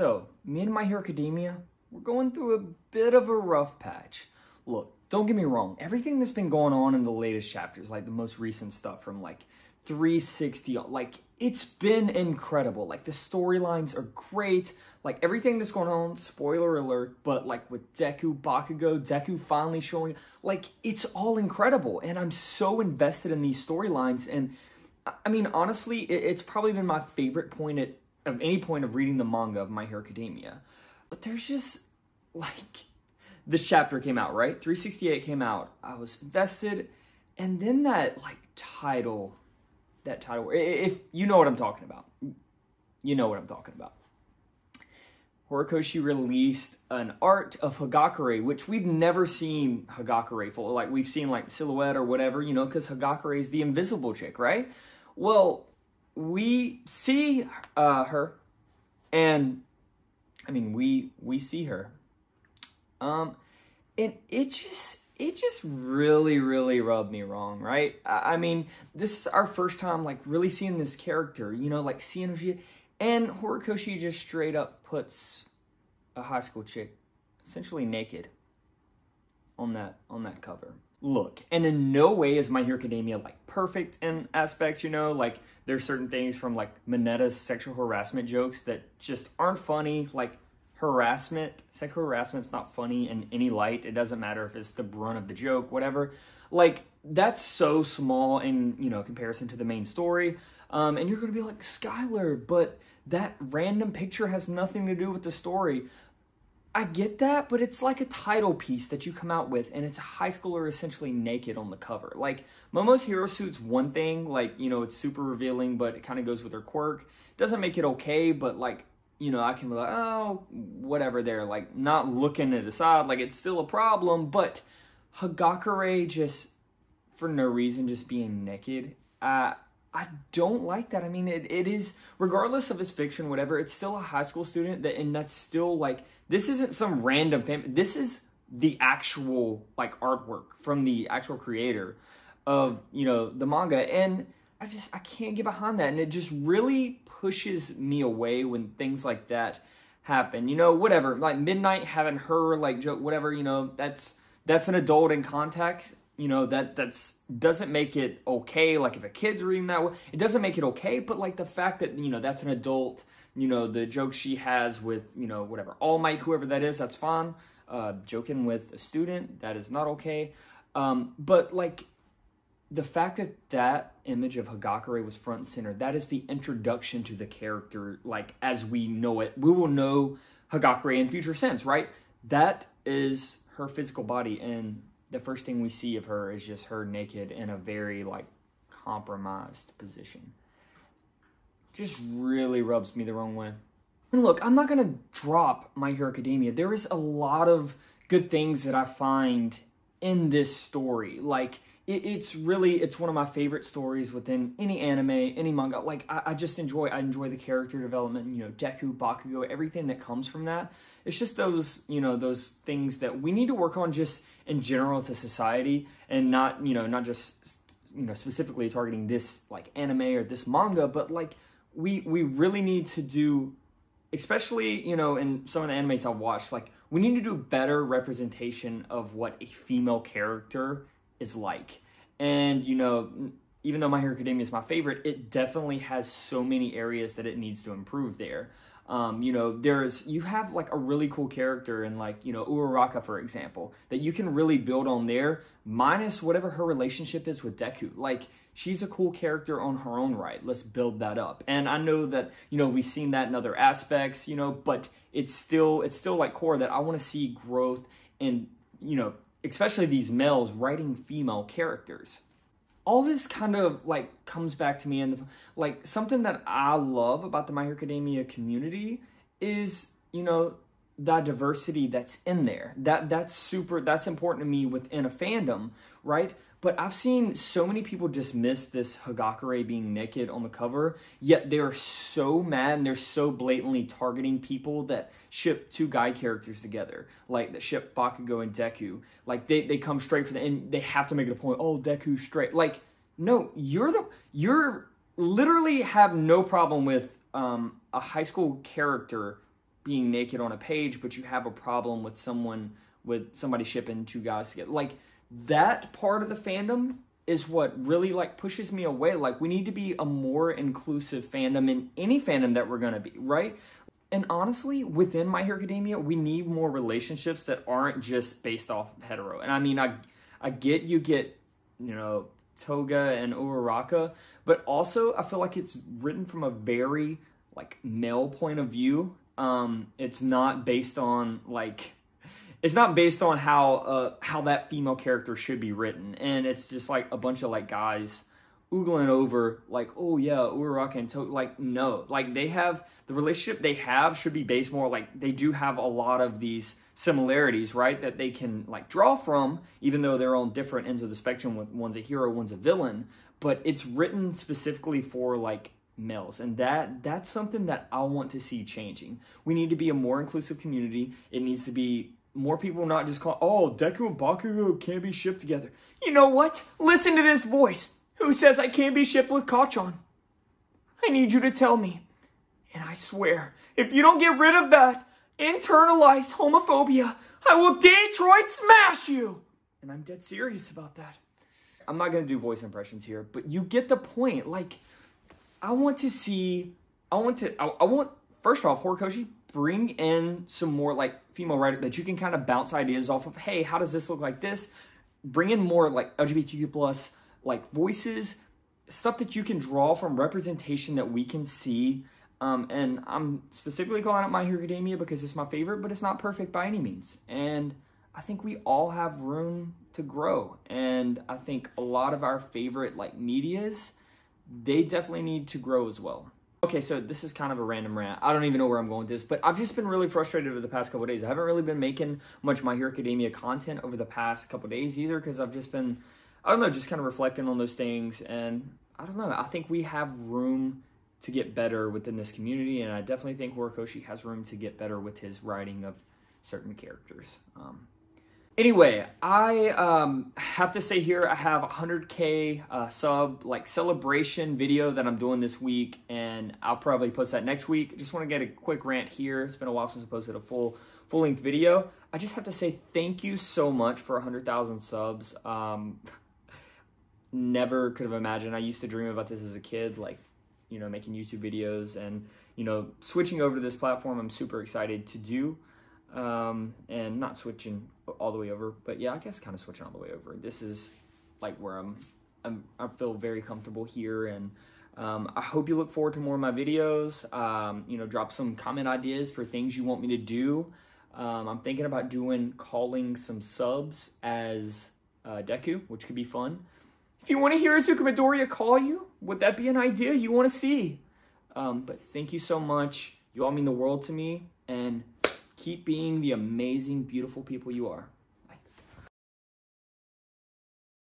So, me and My Hero Academia, we're going through a bit of a rough patch. Look, don't get me wrong, everything that's been going on in the latest chapters, like the most recent stuff from like 360, like it's been incredible. Like the storylines are great, like everything that's going on, spoiler alert, but like with Deku, Bakugo, Deku finally showing, like it's all incredible. And I'm so invested in these storylines. And I mean, honestly, it's probably been my favorite point of any point of reading the manga of My Hero Academia. But there's just, like, this chapter came out, right? 368 came out. I was invested. And then that, like, title, if you know what I'm talking about. You know what I'm talking about. Horikoshi released an art of Hagakure, which we've never seen Hagakure for. Like, we've seen, like, silhouette or whatever, you know, because Hagakure is the invisible chick, right? Well, we see her, and, I mean, we see her. And it just really, really rubbed me wrong, right? I mean, this is our first time, like, really seeing this character, you know, like, seeing her shit. And Horikoshi just straight up puts a high school chick essentially naked on that cover. Look, and in no way is My Hero Academia like perfect in aspects, you know, like there's certain things from like Minetta's sexual harassment jokes that just aren't funny. Like sexual harassment's not funny in any light. It doesn't matter if it's the brunt of the joke, whatever. Like that's so small in, you know, comparison to the main story. And you're going to be like, Skylar, but that random picture has nothing to do with the story. I get that, but it's like a title piece that you come out with, and it's a high schooler essentially naked on the cover. Like, Momo's hero suit's one thing, like, you know, it's super revealing, but it kind of goes with her quirk. Doesn't make it okay, but, like, you know, I can be like, oh, whatever there. Like, not looking at the side, like, it's still a problem, but Hagakure just, for no reason, just being naked, I don't like that. I mean, it is, regardless of his fiction, whatever, it's still a high school student, and that's still, like, this isn't some random this is the actual, like, artwork from the actual creator of, you know, the manga, and I can't get behind that, and it just really pushes me away when things like that happen, you know, whatever, like, Midnight having her, like, joke, whatever, you know, that's an adult in context. You know, that's doesn't make it okay. Like, if a kid's reading that, it doesn't make it okay. But, like, the fact that, you know, that's an adult, you know, the joke she has with, you know, whatever, All Might, whoever that is, that's fine. Joking with a student, that is not okay. But, like, the fact that image of Hagakure was front and center, that is the introduction to the character, like, as we know it. We will know Hagakure in future sense, right? That is her physical body, and the first thing we see of her is just her naked in a very, like, compromised position. Just really rubs me the wrong way. And look, I'm not going to drop My Hero Academia. There is a lot of good things that I find in this story. Like, it's one of my favorite stories within any anime, any manga. Like, I enjoy the character development, you know, Deku, Bakugo, everything that comes from that. It's just those, you know, those things that we need to work on just in general as a society, and not, you know, not just, you know, specifically targeting this, like, anime or this manga, but, like, we really need to do, especially, you know, in some of the animes I've watched, like, we need to do better representation of what a female character is like. And, you know, even though My Hero Academia is my favorite, it definitely has so many areas that it needs to improve there. You know, you have, like, a really cool character in, like, you know, Uraraka, for example, that you can really build on there, minus whatever her relationship is with Deku. Like, she's a cool character on her own right. Let's build that up. And I know that, you know, we've seen that in other aspects, you know, but it's still like core that I want to see growth in, you know, especially these males writing female characters. All this kind of, like, comes back to me, and, like, something that I love about the My Hero Academia community is, you know, the diversity that's in there. That's important to me within a fandom, right? But I've seen so many people dismiss this Hagakure being naked on the cover, yet they're so mad and they're so blatantly targeting people that ship two guy characters together, like that ship Bakugo and Deku. Like, they come straight for and they have to make it a point, oh, Deku straight. Like, no, you're literally have no problem with a high school character being naked on a page, but you have a problem with somebody shipping two guys together. Like, that part of the fandom is what really like pushes me away. Like, we need to be a more inclusive fandom in any fandom that we're gonna be, right? And honestly, within My Hero Academia, we need more relationships that aren't just based off of hetero. And I mean, I get you get, you know, Toga and Uraraka, but also I feel like it's written from a very like male point of view. It's not based on like, it's not based on how that female character should be written. And it's just like a bunch of like guys oogling over like, oh yeah, Uraraka and Toga. Like, no, like the relationship they have should be based more like they do have a lot of these similarities, right? That they can like draw from, even though they're on different ends of the spectrum. One's a hero, one's a villain, but it's written specifically for like males, and that's something that I want to see changing. We need to be a more inclusive community. It needs to be more people not just call, oh, Deku and Bakugo can't be shipped together. You know what? Listen to this voice. Who says I can't be shipped with Kachan? I need you to tell me. And I swear, if you don't get rid of that internalized homophobia, I will Detroit smash you. And I'm dead serious about that. I'm not going to do voice impressions here, but you get the point. Like, I want, first off, Horikoshi, bring in some more like female writer that you can kind of bounce ideas off of. Hey, how does this look like this? Bring in more like LGBTQ plus like voices, stuff that you can draw from representation that we can see. And I'm specifically calling out My Hero Academia because it's my favorite, but it's not perfect by any means. And I think we all have room to grow. And I think a lot of our favorite like medias, they definitely need to grow as well. Okay, so this is kind of a random rant. I don't even know where I'm going with this, but I've just been really frustrated over the past couple of days. I haven't really been making much My Hero Academia content over the past couple of days either, because I've just been, I don't know, just kind of reflecting on those things. And I don't know, I think we have room to get better within this community, and I definitely think Horikoshi has room to get better with his writing of certain characters. Anyway, I have to say here, I have a 100K sub like celebration video that I'm doing this week, and I'll probably post that next week. Just want to get a quick rant here. It's been a while since I posted a full-length video. I just have to say thank you so much for 100,000 subs. Never could have imagined. I used to dream about this as a kid, like, you know, making YouTube videos, and, you know, switching over to this platform, I'm super excited to do. And not switching all the way over, but yeah, I guess kind of switching all the way over. This is like where I feel very comfortable here, and I hope you look forward to more of my videos. You know, drop some comment ideas for things you want me to do. I'm thinking about calling some subs as Deku, which could be fun. If you want to hear Izuku Midoriya call you, would that be an idea you want to see? But thank you so much. You all mean the world to me, and keep being the amazing, beautiful people you are.